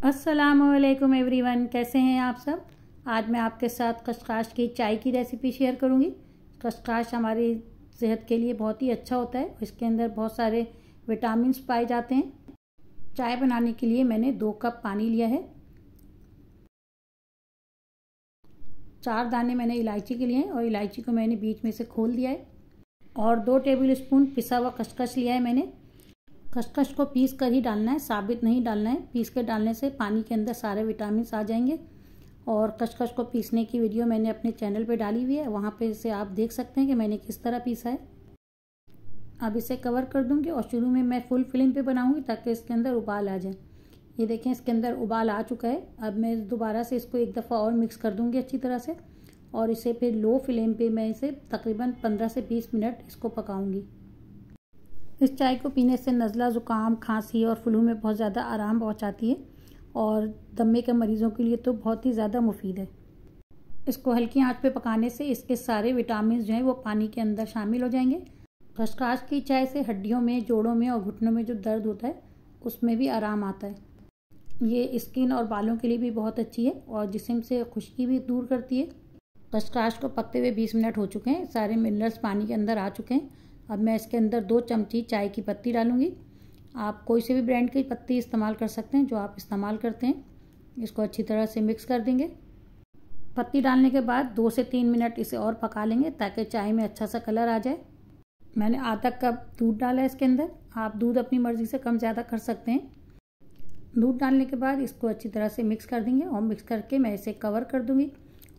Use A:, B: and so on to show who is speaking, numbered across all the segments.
A: अस्सलामुअलैकुम एवरीवन, कैसे हैं आप सब। आज मैं आपके साथ खसखस की चाय की रेसिपी शेयर करूंगी। खसखस हमारी सेहत के लिए बहुत ही अच्छा होता है। इसके अंदर बहुत सारे विटामिन्स पाए जाते हैं। चाय बनाने के लिए मैंने 2 कप पानी लिया है। 4 दाने मैंने इलायची के लिए हैं और इलायची को मैंने बीच में से खोल दिया है। और 2 टेबल स्पून पिसा हुआ खसखस लिया है मैंने। खसखस को पीस कर ही डालना है, साबित नहीं डालना है। पीस कर डालने से पानी के अंदर सारे विटामिन आ जाएंगे। और खसखस को पीसने की वीडियो मैंने अपने चैनल पे डाली हुई है, वहाँ पे से आप देख सकते हैं कि मैंने किस तरह पीसा है। अब इसे कवर कर दूंगी और शुरू में मैं फुल फ्लेम पे बनाऊंगी ताकि इसके अंदर उबाल आ जाए। ये देखें, इसके अंदर उबाल आ चुका है। अब मैं दोबारा से इसको एक दफ़ा और मिक्स कर दूँगी अच्छी तरह से और इसे फिर लो फ्लेम पर मैं इसे तकरीबन 15 से 20 मिनट इसको पकाऊँगी। इस चाय को पीने से नज़ला, ज़ुकाम, खांसी और फ्लू में बहुत ज़्यादा आराम पहुंचाती है और दमे के मरीज़ों के लिए तो बहुत ही ज़्यादा मुफीद है। इसको हल्की आंच पे पकाने से इसके सारे विटामिन जो हैं वो पानी के अंदर शामिल हो जाएंगे। खसखस की चाय से हड्डियों में, जोड़ों में और घुटनों में जो दर्द होता है उसमें भी आराम आता है। ये स्किन और बालों के लिए भी बहुत अच्छी है और जिस्म से खुश्की भी दूर करती है। खसखस को पकते हुए 20 मिनट हो चुके हैं। सारे मिनरल्स पानी के अंदर आ चुके हैं। अब मैं इसके अंदर 2 चमची चाय की पत्ती डालूंगी। आप कोई से भी ब्रांड की पत्ती इस्तेमाल कर सकते हैं जो आप इस्तेमाल करते हैं। इसको अच्छी तरह से मिक्स कर देंगे। पत्ती डालने के बाद 2 से 3 मिनट इसे और पका लेंगे ताकि चाय में अच्छा सा कलर आ जाए। मैंने आधा कप दूध डाला है इसके अंदर। आप दूध अपनी मर्ज़ी से कम ज़्यादा कर सकते हैं। दूध डालने के बाद इसको अच्छी तरह से मिक्स कर देंगे और मिक्स करके मैं इसे कवर कर दूँगी।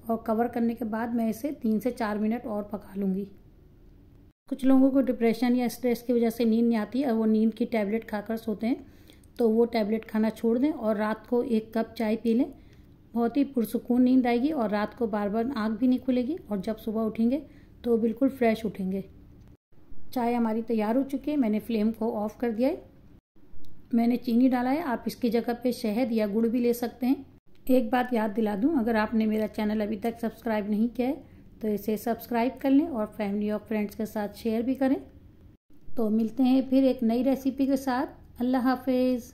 A: और कवर करने के बाद मैं इसे 3 से 4 मिनट और पका लूँगी। कुछ लोगों को डिप्रेशन या स्ट्रेस की वजह से नींद नहीं आती और वो नींद की टैबलेट खाकर सोते हैं, तो वो टैबलेट खाना छोड़ दें और रात को 1 कप चाय पी लें। बहुत ही पुरसुकून नींद आएगी और रात को बार बार आँख भी नहीं खुलेगी और जब सुबह उठेंगे तो बिल्कुल फ्रेश उठेंगे। चाय हमारी तैयार हो चुकी है। मैंने फ्लेम को ऑफ कर दिया है। मैंने चीनी डाला है। आप इसकी जगह पे शहद या गुड़ भी ले सकते हैं। एक बात याद दिला दूँ, अगर आपने मेरा चैनल अभी तक सब्सक्राइब नहीं किया है तो इसे सब्सक्राइब कर लें और फैमिली और फ्रेंड्स के साथ शेयर भी करें। तो मिलते हैं फिर एक नई रेसिपी के साथ। अल्लाह हाफिज़।